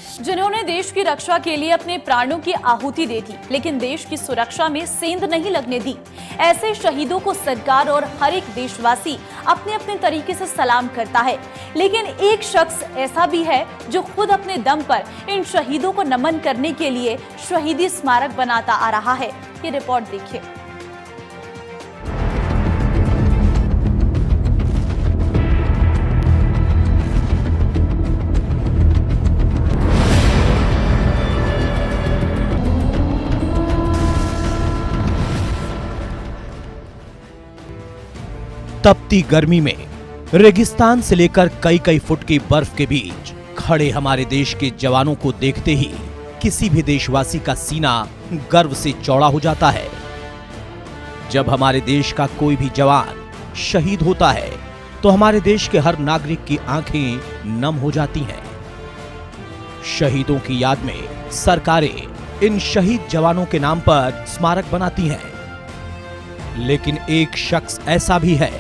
जिन्होंने देश की रक्षा के लिए अपने प्राणों की आहुति दे दी, लेकिन देश की सुरक्षा में सेंध नहीं लगने दी। ऐसे शहीदों को सरकार और हर एक देशवासी अपने अपने तरीके से सलाम करता है, लेकिन एक शख्स ऐसा भी है जो खुद अपने दम पर इन शहीदों को नमन करने के लिए शहीदी स्मारक बनाता आ रहा है। ये रिपोर्ट देखिए। तपती गर्मी में रेगिस्तान से लेकर कई कई फुट की बर्फ के बीच खड़े हमारे देश के जवानों को देखते ही किसी भी देशवासी का सीना गर्व से चौड़ा हो जाता है। जब हमारे देश का कोई भी जवान शहीद होता है तो हमारे देश के हर नागरिक की आंखें नम हो जाती हैं। शहीदों की याद में सरकारें इन शहीद जवानों के नाम पर स्मारक बनाती हैं, लेकिन एक शख्स ऐसा भी है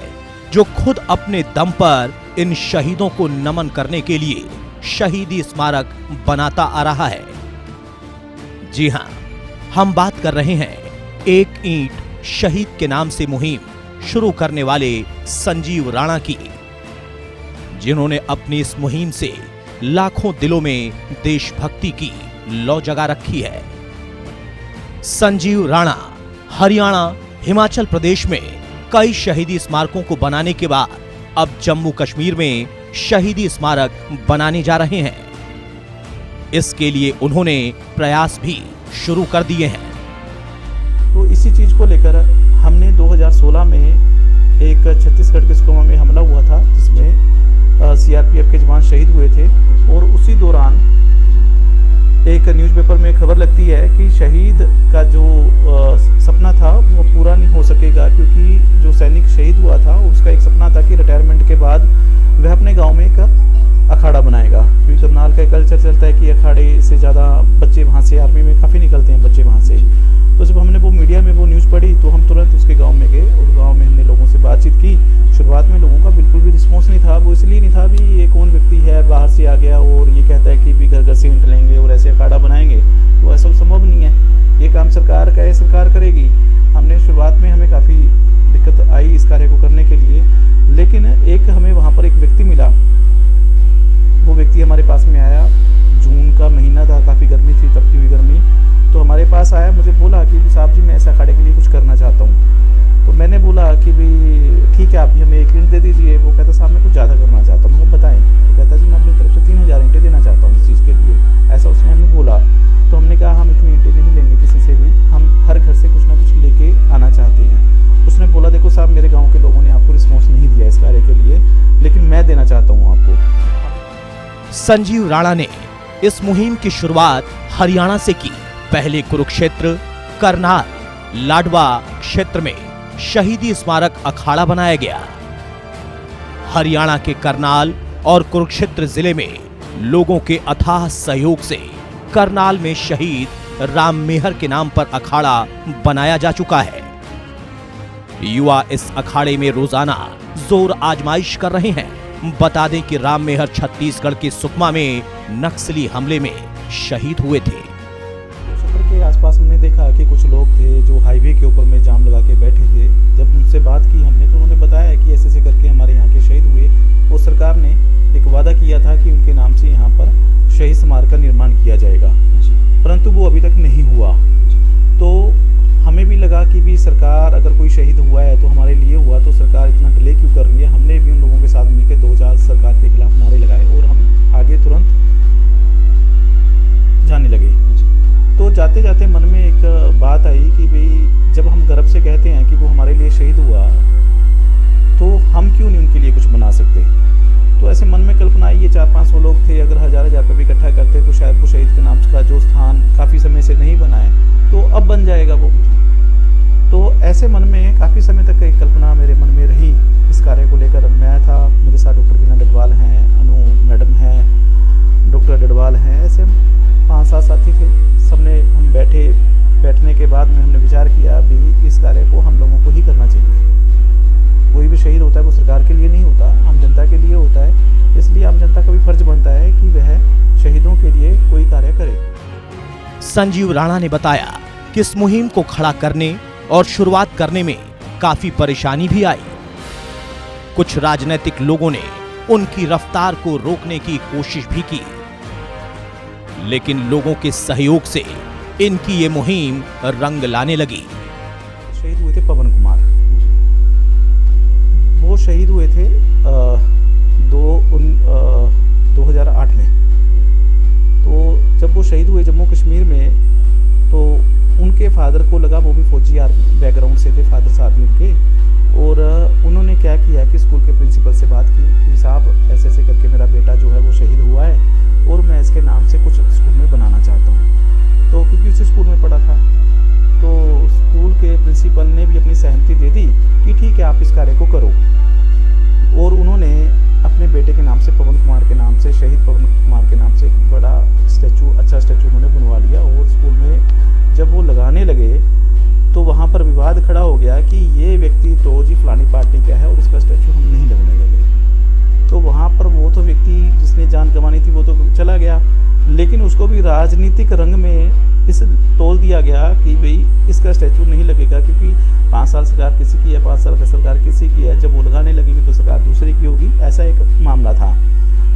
जो खुद अपने दम पर इन शहीदों को नमन करने के लिए शहीदी स्मारक बनाता आ रहा है। जी हां, हम बात कर रहे हैं एक ईंट शहीद के नाम से मुहिम शुरू करने वाले संजीव राणा की, जिन्होंने अपनी इस मुहिम से लाखों दिलों में देशभक्ति की लौ जगा रखी है। संजीव राणा हरियाणा, हिमाचल प्रदेश में कई शहीदी स्मारकों को बनाने के बाद अब जम्मू कश्मीर में शहीदी स्मारक बनाने जा रहे हैं। इसके लिए उन्होंने प्रयास भी शुरू कर दिए हैं। तो इसी चीज को लेकर हमने 2016 में एक छत्तीसगढ़ के सुकमा में हमला हुआ था, जिसमें सीआरपीएफ के जवान शहीद हुए थे, और उसी दौरान एक न्यूज़पेपर में खबर लगती है कि शहीद का जो सपना था वो पूरा नहीं हो सकेगा, क्योंकि जो सैनिक शहीद हुआ था उसका एक सपना था कि रिटायरमेंट के बाद वह अपने गांव में एक अखाड़ा बनाएगा, क्योंकि करनाल का कल्चर चलता है कि अखाड़े से ज़्यादा बच्चे वहाँ से, आर्मी में काफ़ी निकलते हैं बच्चे वहाँ से। तो जब हमने वो मीडिया में वो न्यूज़ पढ़ी तो हम तुरंत उसके गाँव में गए और गाँव में हमने लोगों से बातचीत की। शुरुआत में लोगों का बिल्कुल भी रिस्पॉन्स नहीं था। वो इसलिए नहीं था भी ये कौन व्यक्ति है बाहर से आ गया और ये कहता है कि भी घर घर से ईंट लेंगे और ऐसे अखाड़ा बनाएंगे, तो ऐसा संभव नहीं है। ये काम सरकार का है, सरकार करेगी। हमने शुरुआत में हमें काफ़ी दिक्कत आई इस कार्य को करने के लिए, लेकिन एक हमें वहाँ पर एक व्यक्ति मिला। वो व्यक्ति हमारे पास में आया, जून का महीना था, काफ़ी गर्मी थी, तपती हुई गर्मी। तो हमारे पास आया, मुझे बोला कि साहब जी मैं ऐसे अखाड़े के लिए कुछ करना चाहता हूँ। तो मैंने बोला कि भाई ठीक है, आप भी हमें एक ईंट दे दीजिए। वो कहता साहब मैं कुछ ज़्यादा करना चाहता हूँ। मैं बताएं। तो कहता जी मैं अपनी तरफ से 3000 ईंटें देना चाहता हूँ इस चीज़ के लिए। ऐसा उसने हमें बोला। तो हमने कहा हम इतनी ईंटें नहीं लेंगे किसी से भी, हम हर घर से कुछ ना कुछ लेके आना चाहते हैं। उसने बोला देखो साहब मेरे गाँव के लोगों ने आपको रिस्पॉन्स नहीं दिया इस कार्य के लिए, लेकिन मैं देना चाहता हूँ आपको। संजीव राणा ने इस मुहिम की शुरुआत हरियाणा से की। पहले कुरुक्षेत्र, करनाल, लाडवा क्षेत्र में शहीदी स्मारक अखाड़ा बनाया गया। हरियाणा के करनाल और कुरुक्षेत्र जिले में लोगों के अथाह सहयोग से करनाल में शहीद राम मेहर के नाम पर अखाड़ा बनाया जा चुका है। युवा इस अखाड़े में रोजाना जोर आजमाइश कर रहे हैं। बता दें कि राम मेहर छत्तीसगढ़ के सुकमा में नक्सली हमले में शहीद हुए थे। क्षेत्र के आसपास हमने देखा कि कुछ लोग थे जो हाईवे के ऊपर में जाम लगा के बैठे थे। जब उनसे बात की हमने तो उन्होंने बताया कि ऐसे ऐसे करके हमारे यहाँ के शहीद हुए, और सरकार ने एक वादा किया था कि उनके नाम से यहाँ पर शहीद स्मारक का निर्माण किया जाएगा, परंतु वो अभी तक नहीं हुआ। तो हमें भी लगा कि भी सरकार अगर कोई शहीद हुआ है तो हमारे लिए हुआ, तो सरकार इतना डिले क्यों कर रही है। हमने भी उन लोगों के साथ मिलकर 2-4 सरकार के खिलाफ नारे लगाए और हम आगे तुरंत जाने लगे। तो जाते जाते मन में एक बात आई कि भाई जब हम गर्व से कहते हैं कि वो हमारे लिए शहीद हुआ, तो हम क्यों नहीं उनके लिए कुछ बना सकते। तो ऐसे मन में कल्पना आई, ये 400-500 लोग थे, अगर 1000 रुपये भी इकट्ठा करते तो शायद वो शहीद के नाम का जो स्थान काफ़ी समय से नहीं बना है तो अब बन जाएगा वो। तो ऐसे मन में काफ़ी समय तक एक कल्पना मेरे मन में रही इस कार्य को लेकर। मैं था, मेरे साथ डॉक्टर बीना डडवाल हैं, अनु मैडम हैं, डॉक्टर डडवाल हैं, ऐसे 5-7 साथी थे। सबने हम बैठने के बाद में हमने विचार किया भी इस कार्य को हम लोगों को ही करना चाहिए। कोई भी शहीद होता है वो सरकार के लिए नहीं होता, आम जनता के लिए होता है। इसलिए आम जनता का भी फर्ज बनता है कि वह शहीदों के लिए कोई कार्य करे। संजीव राणा ने बताया कि इस मुहिम को खड़ा करने और शुरुआत करने में काफी परेशानी भी आई। कुछ राजनीतिक लोगों ने उनकी रफ्तार को रोकने की कोशिश भी की, लेकिन लोगों के सहयोग से इनकी ये मुहिम रंग लाने लगी। शहीद हुए थे पवन कुमार, वो शहीद हुए थे 2008 में। तो जब वो शहीद हुए जम्मू कश्मीर में, तो उनके फादर को लगा, वो भी फौजी बैकग्राउंड से थे फादर साहब भी उनके, और उन्होंने क्या किया कि स्कूल के प्रिंसिपल से बात की कि साहब ऐसे ऐसे करके मेरा बेटा जो है वो शहीद हुआ है और मैं इसके नाम से कुछ स्कूल में बनाना चाहता हूँ। तो क्योंकि उसी स्कूल में पढ़ा था, तो स्कूल के प्रिंसिपल ने भी अपनी सहमति दे दी कि ठीक है आप इस कार्य को करो। और उन्होंने अपने बेटे के नाम से, पवन कुमार के नाम से, शहीद पवन कुमार के नाम से एक बड़ा स्टैचू, अच्छा स्टैचू उन्होंने बनवा लिया। और स्कूल में जब वो लगाने लगे तो वहाँ पर विवाद खड़ा हो गया कि ये व्यक्ति तो जी फलानी पार्टी का है और इसका स्टैचू हम नहीं लगने देंगे। तो वहाँ पर वो तो व्यक्ति जिसने जान गंवानी थी वो तो चला गया, लेकिन उसको भी राजनीतिक रंग में इस तोल दिया गया कि भाई इसका स्टैचू नहीं लगेगा, क्योंकि 5 साल सरकार किसी की है, 5 साल का सरकार किसी की है, जब वो लगाने लगेगी तो सरकार दूसरी की होगी, ऐसा एक मामला था।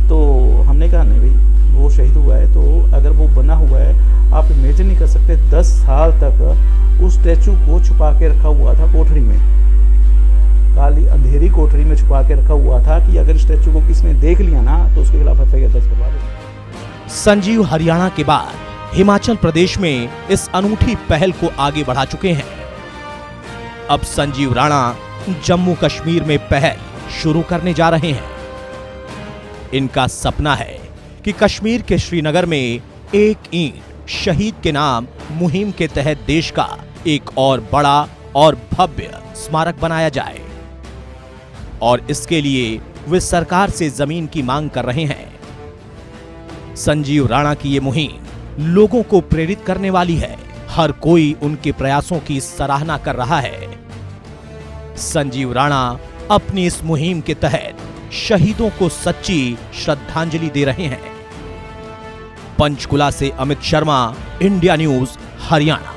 तो हमने कहा नहीं भाई वो शहीद हुआ है, तो अगर वो बना हुआ है, आप इमेजिन नहीं कर सकते 10 साल तक उस स्टैचू को छुपा के रखा हुआ था कोठरी में, काली अंधेरी कोठरी में छुपा के रखा हुआ था कि अगर स्टैचू को किसने देख लिया ना तो उसके खिलाफ एफआईआर दर्ज करवा देंगे। संजीव हरियाणा के बाद हिमाचल प्रदेश में इस अनूठी पहल को आगे बढ़ा चुके हैं। अब संजीव राणा जम्मू कश्मीर में पहल शुरू करने जा रहे हैं। इनका सपना है कि कश्मीर के श्रीनगर में एक ईंट शहीद के नाम मुहिम के तहत देश का एक और बड़ा और भव्य स्मारक बनाया जाए, और इसके लिए वे सरकार से जमीन की मांग कर रहे हैं। संजीव राणा की ये मुहिम लोगों को प्रेरित करने वाली है। हर कोई उनके प्रयासों की सराहना कर रहा है। संजीव राणा अपनी इस मुहिम के तहत शहीदों को सच्ची श्रद्धांजलि दे रहे हैं। पंचकुला से अमित शर्मा, इंडिया न्यूज, हरियाणा।